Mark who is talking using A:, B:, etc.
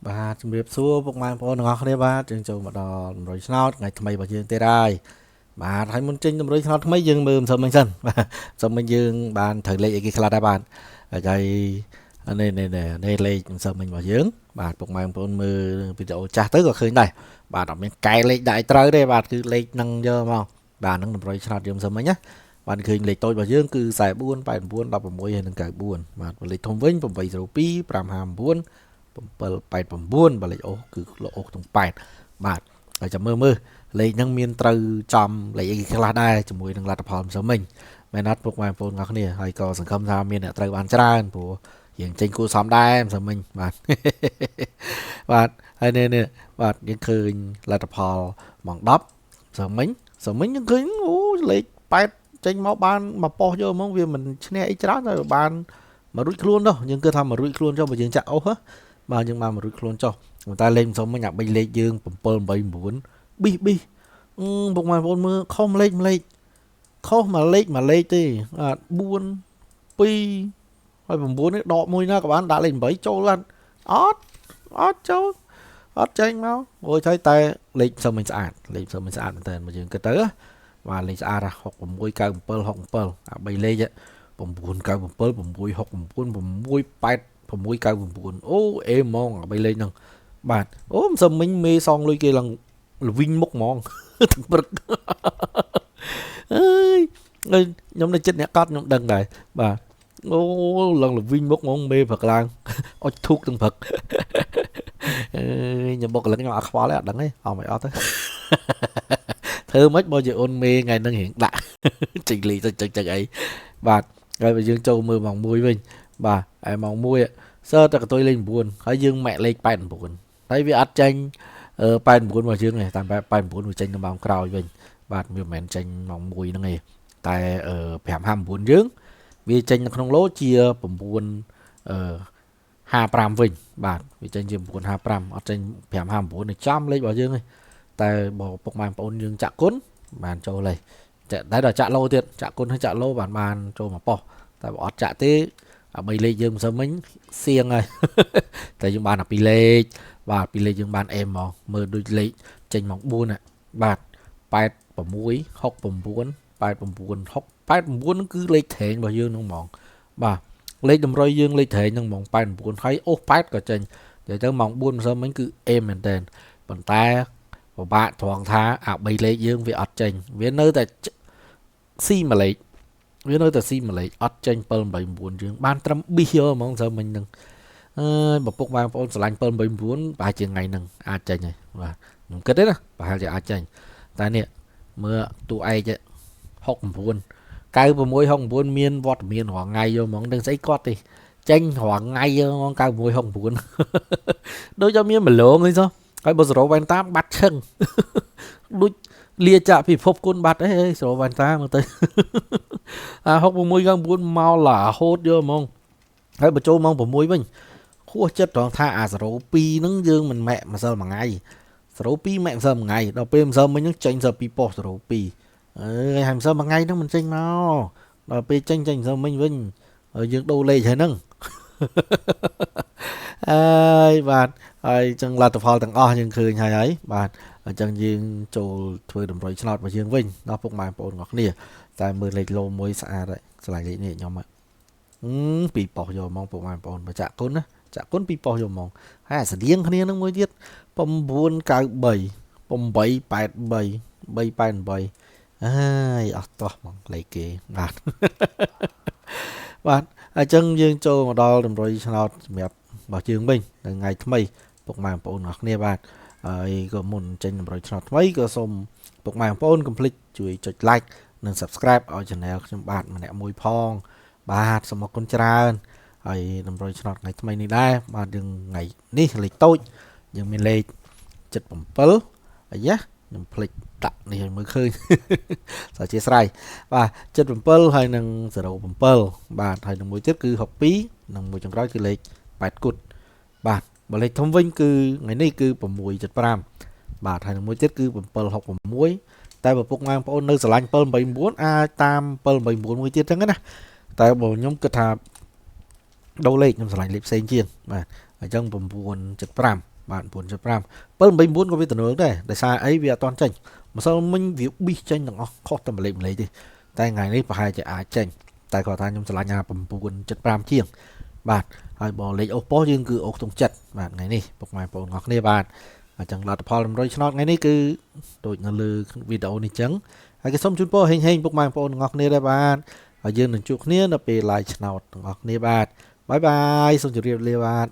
A: បាទជំរាបសួរពុកម៉ែបងប្អូនទាំងអស់គ្នាបាទយើងចូលមកដល់តម្រុយឆ្នោតថ្ងៃថ្មីរបស់យើងទៀតហើយបាទហើយមុនចេញតម្រុយឆ្នោតថ្មីយើងមើលមិនសិនមិញសិនបាទសិនមិញយើងបានត្រូវលេខអីគេខ្លះដែរបាទហើយនេះលេខមិនសិនមិញរបស់យើងបាទពុកម៉ែបងប្អូនមើលវីដេអូចាស់ទៅក៏ឃើញដែរបាទអត់មានកែលេខដាក់ឲ្យត្រូវទេបាទគឺលេខហ្នឹងយកមកបាទហ្នឹងតម្រុយឆ្នោតយើងមិនសិនមិញណាបាទឃើញលេខតូចរបស់យើងគឺ44 89 16ហើយនិង94បាទលេខធំវិញ802 559 789បាទលេខអូសគឺលោកអូសទាំង8បាទហើយចាំមើលលេខហ្នឹងមានត្រូវចំលេខអីខ្លះដែរជាមួយនឹងលទ្ធផលម្សិលមិញមែនអត់ពុកម៉ែបងប្អូនទាំងអស់គ្នាហើយក៏សង្ឃឹមថាមានអ្នកត្រូវបានច្រើនព្រោះយើងចេញគួរសមដែរម្សិលមិញបាទបាទហើយនេះបាទយើងឃើញលទ្ធផលម៉ោង10ម្សិលមិញយើងឃើញអូលេខ8ចេញមកបានមកប៉ោះយកហ្មងវាមិនឈ្នះអីច្រើនតែបានមករួចខ្លួនទៅយើងគិតថាមករួចខ្លួនចុះបើយើងចាក់អូសបាទយើងបានមករួចខ្លួនចុះតែលេខមិនសមមិញអា3លេខយើង7 8 9ប៊ីពុកម៉ែបងប្អូនមើលខុសលេខខុសមួយលេខទេ4 2ហើយ9នេះដកមួយណាក៏បានដាក់លេខ8ចូលអត់ចូលអត់ចេញមកអូយតែលេខមិនស្អាតលេខមិនស្អាតមែនតើមកយើងគិតទៅបាទលេខស្អាត66 97 67អា3លេខ9 97 6 69 6 8 699អូអេហ្មង3លេខហ្នឹងបាទអូមិនសឹមមិញមេសងលុយគេឡើងល្វីងមុខហ្មងទឹកព្រឹកអើយខ្ញុំនៅចិត្តអ្នកកត់ខ្ញុំដឹងដែរបាទអូឡើងល្វីងមុខហ្មងមេព្រឹកឡើងអុចធូកទាំងព្រឹកអើយខ្ញុំបុកកលឹកខ្ញុំអត់ខ្វល់ទេអត់ដឹងទេអស់មិនអត់ទៅធ្វើមិនបើជាអូនមេថ្ងៃហ្នឹងរៀងដាក់ចេញលីចឹងអីបាទហើយបើយើងចូលមើលម៉ោង1វិញបាទហើយម៉ោង1សើតែកតុយលេខ9ហើយយើងម៉ាក់លេខ89ហើយវាអត់ចេញ89របស់យើងទេតាម89វាចេញនៅម៉ោងក្រោយវិញបាទវាមិនមែនចេញម៉ោង1ហ្នឹងទេតែ5:59យើងវាចេញនៅក្នុងឡូជា9:55វិញបាទវាចេញជា9:55អត់ចេញ5:59នេះចំលេខរបស់យើងទេតែបើពុកម៉ែបងប្អូនយើងចាក់គុណបានចូលលេខតែដល់ចាក់ឡូទៀតចាក់គុណហើយចាក់ឡូបានចូលមកប៉ោះតែបើអត់ចាក់ទេអា3លេខយើងមិនសឹមមិញសៀងហើយតែយើងបានអា2លេខបាទ2លេខយើងបានអេមមកមើលដូចលេខចេញមក4បាទ86 69 89 6 89ហ្នឹងគឺលេខត្រែងរបស់យើងហ្នឹងហ្មងបាទលេខតម្រុយយើងលេខត្រែងហ្នឹងហ្មង89ហើយអូស8ក៏ចេញនិយាយទៅម៉ោង4ម្សិលមិញគឺអេមមែនតើប៉ុន្តែពិបាកត្រង់ថាអា3លេខយើងវាអត់ចេញវានៅតែស៊ីមួយលេខវានៅតែស៊ីមួយលេខអត់ចេញ789យើងបានត្រឹមប៊ីសយកហ្មងស្រើមិញហ្នឹងបើពុកបងប្អូនឆ្លាញ់789ប្រហែលជាថ្ងៃហ្នឹងអាចចេញហើយបាទខ្ញុំគិតទេណាប្រហែលជាអាចចេញតែនេះមើលតួឯក69 96 69មានវត្តមានរាល់ថ្ងៃយកហ្មងដឹងស្អីគាត់ទេចេញរាល់ថ្ងៃយកហ្មង96 69ដូចតែមានម្លងអីសោះហើយបើសរោវ៉ែនតាមបាត់ឈឹងដូចលាចាក់ពិភពគុណបាត់អីសរោវ៉ែនតាមមើលទៅអា66 99មកឡាហូតយកហ្មងហើយបើចូលម៉ោង6វិញខួសចិត្តត្រង់ថាអា02ហ្នឹងយើងមិនម៉ាក់ម្សិលមួយថ្ងៃ02ម៉ាក់ម្សិលមួយថ្ងៃដល់ពេលម្សិលមិញហ្នឹងចេញស2ប៉ុស02អើយហើយម្សិលមួយថ្ងៃហ្នឹងមិនចេញមកដល់ពេលចេញម្សិលមិញវិញយើងដូរលេខហើយហ្នឹងអើយបាទហើយចឹងលទ្ធផលទាំងអស់យើងឃើញហើយបាទអញ្ចឹងយើងចូលធ្វើតម្រុយឆ្នោតរបស់យើងវិញដល់ពុកម៉ែបងប្អូនទាំងគ្នាតែមើលលេខឡូមួយស្អាតហើយឆ្លាញ់លេខនេះខ្ញុំពីប៉ុសយកហ្មងពុកម៉ែបងប្អូនបើចាក់គុណណាចាក់គុណពីប៉ុសយកហ្មងហើយអាស្តៀងគ្នានឹងមួយទៀត993 883 388អើយអស់តោះហ្មងលេខគេបាទបាទអញ្ចឹងយើងចូលមកដល់តម្រុយឆ្នោតសម្រាប់របស់យើងវិញនៅថ្ងៃថ្មីពុកម៉ែបងប្អូនទាំងគ្នាបាទហើយក៏មុនចេញតម្រុយឆ្នោតថ្មីក៏សូមពុកម៉ែបងប្អូនកុំភ្លេចជួយចុច like និង subscribe ឲ្យ channel ខ្ញុំបាទម្នាក់មួយផងបាទសូមអរគុណច្រើនហើយតម្រុយឆ្នោតថ្ងៃថ្មីនេះដែរបាទយើងថ្ងៃនេះលេខតូចយើងមានលេខ77អាយ៉ាខ្ញុំភ្លេចដាក់នេះឲ្យមើលឃើញសូមអធិស្ឋានបាទ77ហើយនឹង07បាទហើយនឹងមួយទៀតគឺ62និងមួយចុងក្រោយគឺលេខ8គត់បាទបើលេខធំវិញគឺថ្ងៃនេះគឺ675បាទហើយនឹងមួយទៀតគឺ766តែបើពុកម៉ែបងប្អូននៅស្រឡាញ់789អាចតាម789មួយទៀតចឹងណាតែបើខ្ញុំគិតថាដូរលេខខ្ញុំស្រឡាញ់លេខផ្សេងជាងបាទអញ្ចឹង975 bạn 4.5 ปิ้ល9ក៏វាទំនើងដែរដោយសារអីវាអត់តន់ចេញម្សិលមិញវាប៊ីសចេញទាំងអស់ខុសតែម្លេចទេតែថ្ងៃនេះប្រហែលជាអាចចេញតែគាត់ថាខ្ញុំឆ្លាញ់អា9.5ជាងបាទហើយបើលេខអូសប៉ុសយើងគឺអូសក្នុងចិត្តបាទថ្ងៃនេះពុកម៉ែបងប្អូនទាំងអស់គ្នាបាទអញ្ចឹងលទ្ធផល100ឆ្នោតថ្ងៃនេះគឺដូចនៅលើវីដេអូនេះអញ្ចឹងហើយក៏សូមជូនពរហេងពុកម៉ែបងប្អូនទាំងអស់គ្នាដែរបាទហើយយើងនឹងជួបគ្នានៅពេល live ឆ្នោតទាំងអស់គ្នាបាទបាយបាយសូមជម្រាបលាបាទ